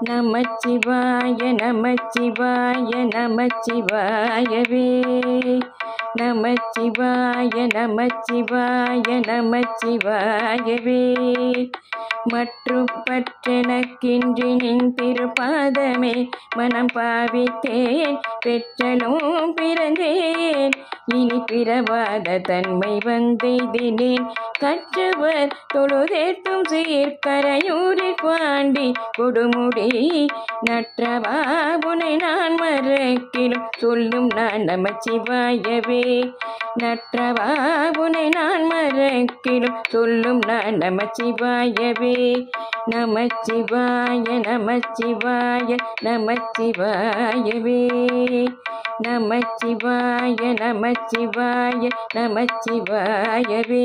நமச்சிவாய நமச்சிவாய நமச்சிவாயவே. நமச்சிவாய நமச்சிவாய நமச்சிவாயவே. மற்றும் பற்றெனக்கின்றி நின் திருப்பாதமே மனம் பாவித்தேன், பெற்றலும் பிறந்தேன், இனி பிறவாத தன்மை வந்தெய்தினேன். கற்றவர் தொழுதேத்தும் சீர்கரையூரில் பாண்டி கொடுமுடி நற்றவா உனை நான் மறக்கிலும் சொல்லும் நான் நமச்சிவாயவே. நற்றவா உனை நான் மறக்கிலும் சொல்லும் நான் நமச்சிவாயவே. நமச்சிவாய நமச்சிவாய நமச்சிவாயவே. நமச்சிவாய நமச்சிவாய நமச்சிவாயவே.